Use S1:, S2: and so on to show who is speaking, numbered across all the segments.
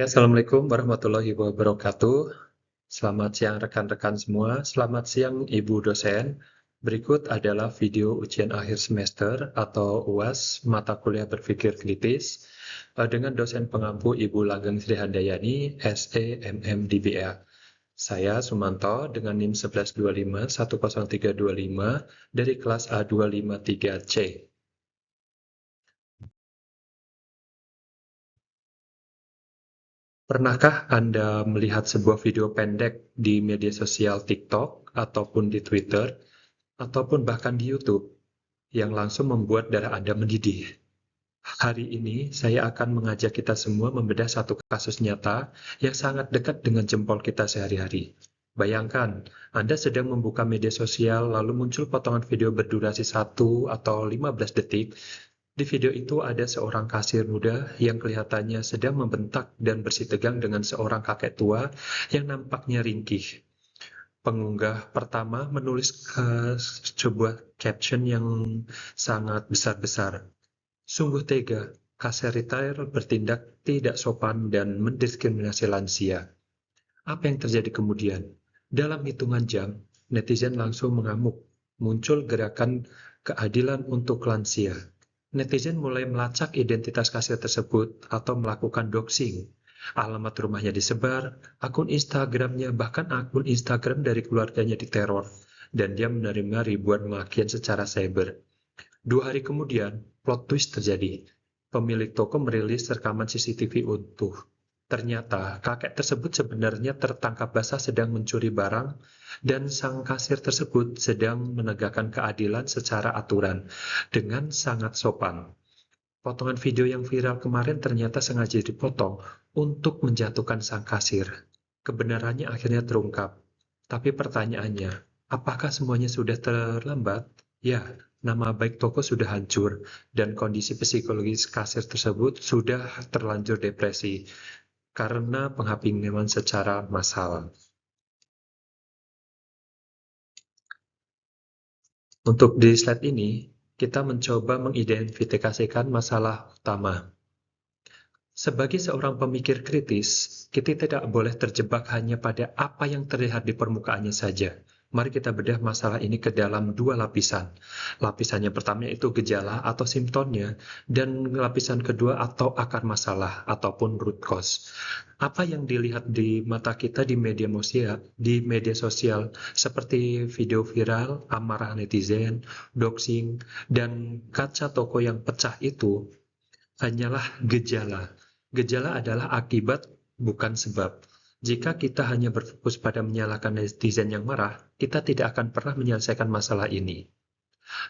S1: Ya, Assalamualaikum warahmatullahi wabarakatuh. Selamat siang rekan-rekan semua. Selamat siang Ibu dosen. Berikut adalah video ujian akhir semester atau UAS mata kuliah berpikir kritis dengan dosen pengampu Ibu Langgeng Sri Handayani, SE MM DBA. Saya Sumanto dengan NIM 1125 10325 dari kelas A253C. Pernahkah Anda melihat sebuah video pendek di media sosial TikTok ataupun di Twitter ataupun bahkan di YouTube yang langsung membuat darah Anda mendidih? Hari ini saya akan mengajak kita semua membedah satu kasus nyata yang sangat dekat dengan jempol kita sehari-hari. Bayangkan, Anda sedang membuka media sosial lalu muncul potongan video berdurasi 1 atau 15 detik. Di video itu ada seorang kasir muda yang kelihatannya sedang membentak dan bersitegang dengan seorang kakek tua yang nampaknya ringkih. Pengunggah pertama menulis sebuah caption yang sangat besar-besar. Sungguh tega, kasir retail bertindak tidak sopan dan mendiskriminasi lansia. Apa yang terjadi kemudian? Dalam hitungan jam, netizen langsung mengamuk. Muncul gerakan keadilan untuk lansia. Netizen mulai melacak identitas kasir tersebut atau melakukan doxing. Alamat rumahnya disebar, akun Instagramnya, bahkan akun Instagram dari keluarganya diteror, dan dia menerima ribuan makian secara cyber. 2 hari kemudian, plot twist terjadi. Pemilik toko merilis rekaman CCTV utuh. Ternyata kakek tersebut sebenarnya tertangkap basah sedang mencuri barang dan sang kasir tersebut sedang menegakkan keadilan secara aturan dengan sangat sopan. Potongan video yang viral kemarin ternyata sengaja dipotong untuk menjatuhkan sang kasir. Kebenarannya akhirnya terungkap. Tapi pertanyaannya, apakah semuanya sudah terlambat? Ya, nama baik toko sudah hancur dan kondisi psikologis kasir tersebut sudah terlanjur depresi karena penghakiman secara massal. Untuk di slide ini, kita mencoba mengidentifikasikan masalah utama. Sebagai seorang pemikir kritis, kita tidak boleh terjebak hanya pada apa yang terlihat di permukaannya saja. Mari kita bedah masalah ini ke dalam 2 lapisan. Lapisan yang pertama itu gejala atau simptomnya, dan lapisan kedua atau akar masalah ataupun root cause. Apa yang dilihat di mata kita di media sosial seperti video viral, amarah netizen, doxing, dan kaca toko yang pecah itu hanyalah gejala. Gejala adalah akibat, bukan sebab. Jika kita hanya berfokus pada menyalahkan netizen yang marah, kita tidak akan pernah menyelesaikan masalah ini.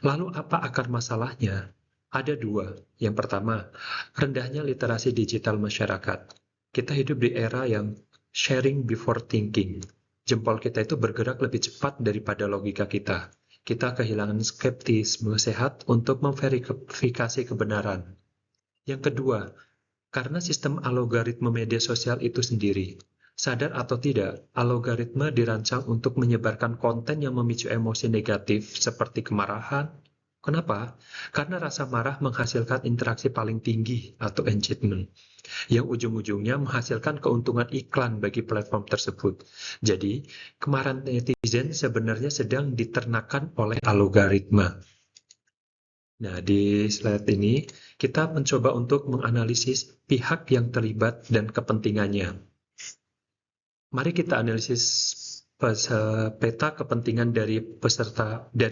S1: Lalu apa akar masalahnya? Ada 2. Yang pertama, rendahnya literasi digital masyarakat. Kita hidup di era yang sharing before thinking. Jempol kita itu bergerak lebih cepat daripada logika kita. Kita kehilangan skeptisme sehat untuk memverifikasi kebenaran. Yang kedua, karena sistem algoritma media sosial itu sendiri. Sadar atau tidak, algoritma dirancang untuk menyebarkan konten yang memicu emosi negatif seperti kemarahan. Kenapa? Karena rasa marah menghasilkan interaksi paling tinggi atau engagement, yang ujung-ujungnya menghasilkan keuntungan iklan bagi platform tersebut. Jadi, kemarahan netizen sebenarnya sedang diternakan oleh algoritma. Nah, di slide ini kita mencoba untuk menganalisis pihak yang terlibat dan kepentingannya. Mari kita analisis peta kepentingan dari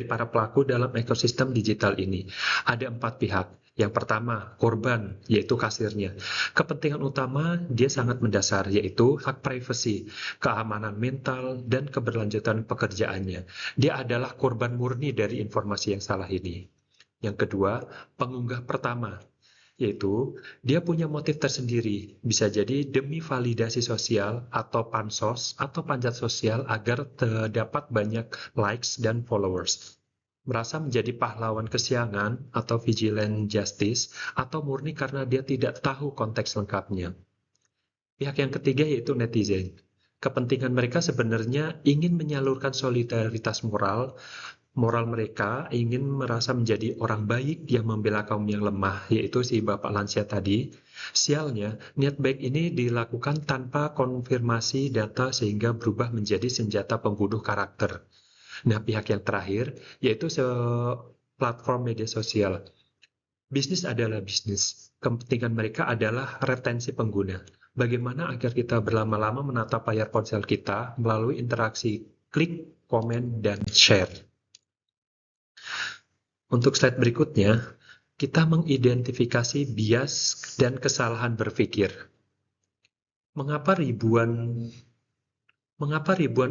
S1: para pelaku dalam ekosistem digital ini. Ada 4 pihak. Yang pertama, korban, yaitu kasirnya. Kepentingan utama dia sangat mendasar, yaitu hak privasi, keamanan mental, dan keberlanjutan pekerjaannya. Dia adalah korban murni dari informasi yang salah ini. Yang kedua, pengunggah pertama, yaitu dia punya motif tersendiri, bisa jadi demi validasi sosial atau pansos atau panjat sosial agar terdapat banyak likes dan followers. Merasa menjadi pahlawan kesiangan atau vigilante justice, atau murni karena dia tidak tahu konteks lengkapnya. Pihak yang ketiga yaitu netizen. Kepentingan mereka sebenarnya ingin menyalurkan solidaritas moral, Moral mereka ingin merasa menjadi orang baik yang membela kaum yang lemah, yaitu si bapak lansia tadi. Sialnya, niat baik ini dilakukan tanpa konfirmasi data sehingga berubah menjadi senjata pembunuh karakter. Nah, pihak yang terakhir, yaitu platform media sosial. Bisnis adalah bisnis. Kepentingan mereka adalah retensi pengguna. Bagaimana agar kita berlama-lama menatap layar ponsel kita melalui interaksi klik, komen, dan share. Untuk slide berikutnya, kita mengidentifikasi bias dan kesalahan berpikir. Mengapa ribuan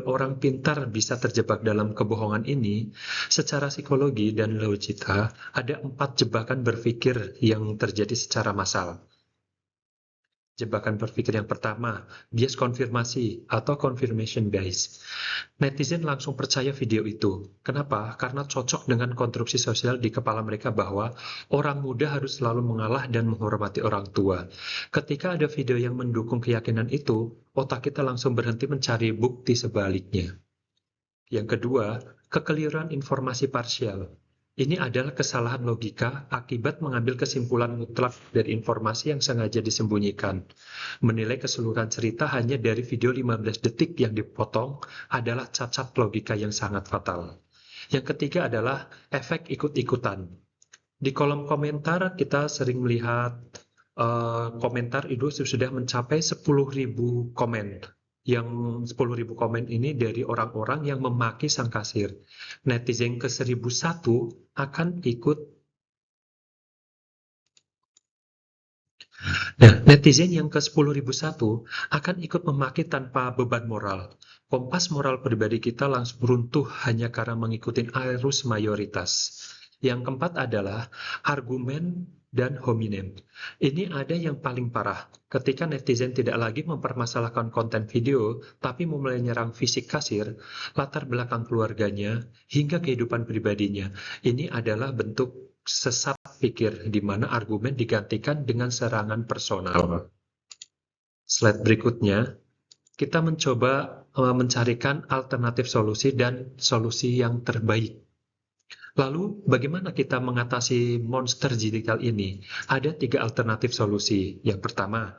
S1: orang pintar bisa terjebak dalam kebohongan ini? Secara psikologi dan logika, ada 4 jebakan berpikir yang terjadi secara massal. Jebakan berpikir yang pertama, bias konfirmasi atau confirmation bias. Netizen langsung percaya video itu. Kenapa? Karena cocok dengan konstruksi sosial di kepala mereka bahwa orang muda harus selalu mengalah dan menghormati orang tua. Ketika ada video yang mendukung keyakinan itu, otak kita langsung berhenti mencari bukti sebaliknya. Yang kedua, kekeliruan informasi parsial. Ini adalah kesalahan logika akibat mengambil kesimpulan mutlak dari informasi yang sengaja disembunyikan. Menilai keseluruhan cerita hanya dari video 15 detik yang dipotong adalah cacat logika yang sangat fatal. Yang ketiga adalah efek ikut-ikutan. Di kolom komentar kita sering melihat komentar itu sudah mencapai 10.000 komen. Yang 10.000 komen ini dari orang-orang yang memaki sang kasir. Netizen ke 1.001 akan ikut. Nah, netizen yang ke 10.001 akan ikut memaki tanpa beban moral. Kompas moral pribadi kita langsung runtuh hanya karena mengikuti arus mayoritas. Yang keempat adalah argumen dan hominem. Ini ada yang paling parah, ketika netizen tidak lagi mempermasalahkan konten video, tapi mulai menyerang fisik kasir, latar belakang keluarganya, hingga kehidupan pribadinya. Ini adalah bentuk sesat pikir, di mana argumen digantikan dengan serangan personal. Slide berikutnya, kita mencoba mencarikan alternatif solusi dan solusi yang terbaik. Lalu, bagaimana kita mengatasi monster digital ini? Ada 3 alternatif solusi. Yang pertama,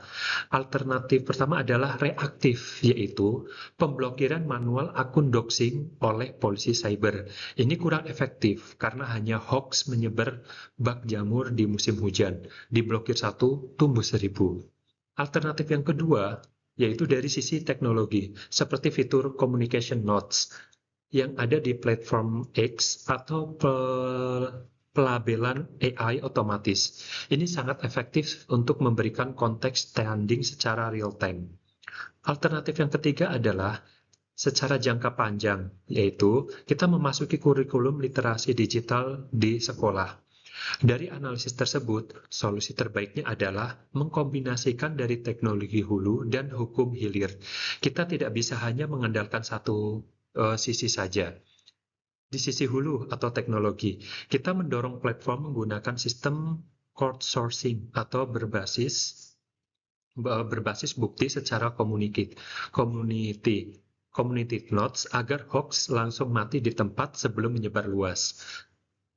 S1: alternatif pertama adalah reaktif, yaitu pemblokiran manual akun doxing oleh polisi cyber. Ini kurang efektif karena hanya hoax menyebar bak jamur di musim hujan. Diblokir 1, tumbuh 1000. Alternatif yang kedua, yaitu dari sisi teknologi, seperti fitur communication notes yang ada di platform X atau pelabelan AI otomatis. Ini sangat efektif untuk memberikan konteks standing secara real time. Alternatif yang ketiga adalah secara jangka panjang, yaitu kita memasuki kurikulum literasi digital di sekolah. Dari analisis tersebut, solusi terbaiknya adalah mengkombinasikan dari teknologi hulu dan hukum hilir. Kita tidak bisa hanya mengandalkan satu sisi saja. Di sisi hulu atau teknologi, kita mendorong platform menggunakan sistem crowdsourcing atau berbasis bukti secara community notes agar hoax langsung mati di tempat sebelum menyebar luas.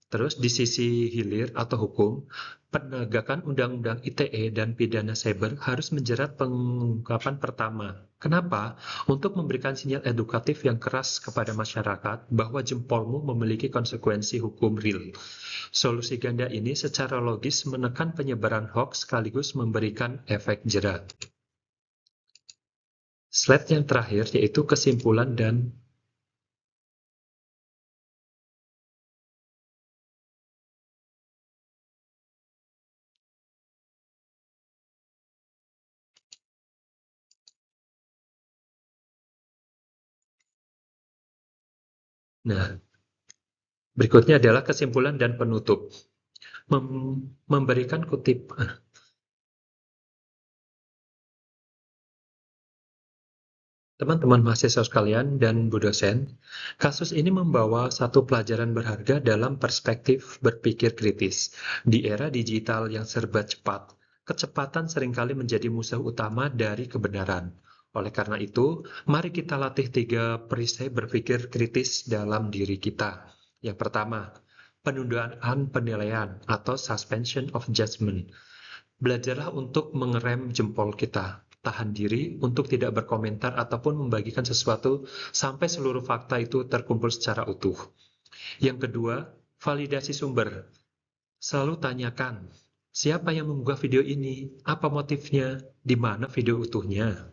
S1: Terus di sisi hilir atau hukum, penegakan Undang-Undang ITE dan pidana cyber harus menjerat pengungkapan pertama. Kenapa? Untuk memberikan sinyal edukatif yang keras kepada masyarakat bahwa jempolmu memiliki konsekuensi hukum real. Solusi ganda ini secara logis menekan penyebaran hoax sekaligus memberikan efek jera. Slide yang terakhir yaitu kesimpulan dan berikutnya adalah kesimpulan dan penutup. Memberikan kutip. Teman-teman mahasiswa sekalian dan Bu dosen, kasus ini membawa satu pelajaran berharga dalam perspektif berpikir kritis. Di era digital yang serba cepat, kecepatan seringkali menjadi musuh utama dari kebenaran. Oleh karena itu, mari kita latih 3 perisai berpikir kritis dalam diri kita. Yang pertama, penundaan penilaian atau suspension of judgment. Belajarlah untuk mengerem jempol kita. Tahan diri untuk tidak berkomentar ataupun membagikan sesuatu sampai seluruh fakta itu terkumpul secara utuh. Yang kedua, validasi sumber. Selalu tanyakan, siapa yang mengunggah video ini? Apa motifnya? Di mana video utuhnya?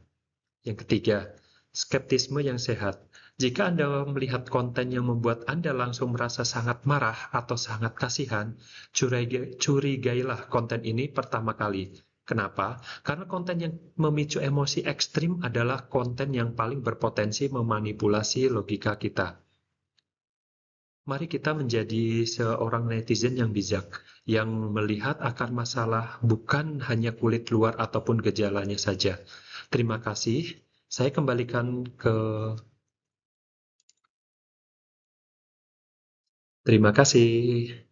S1: Yang ketiga, skeptisme yang sehat. Jika Anda melihat konten yang membuat Anda langsung merasa sangat marah atau sangat kasihan, curigailah konten ini pertama kali. Kenapa? Karena konten yang memicu emosi ekstrim adalah konten yang paling berpotensi memanipulasi logika kita. Mari kita menjadi seorang netizen yang bijak, yang melihat akar masalah bukan hanya kulit luar ataupun gejalanya saja. Terima kasih. Saya kembalikan ke... Terima kasih.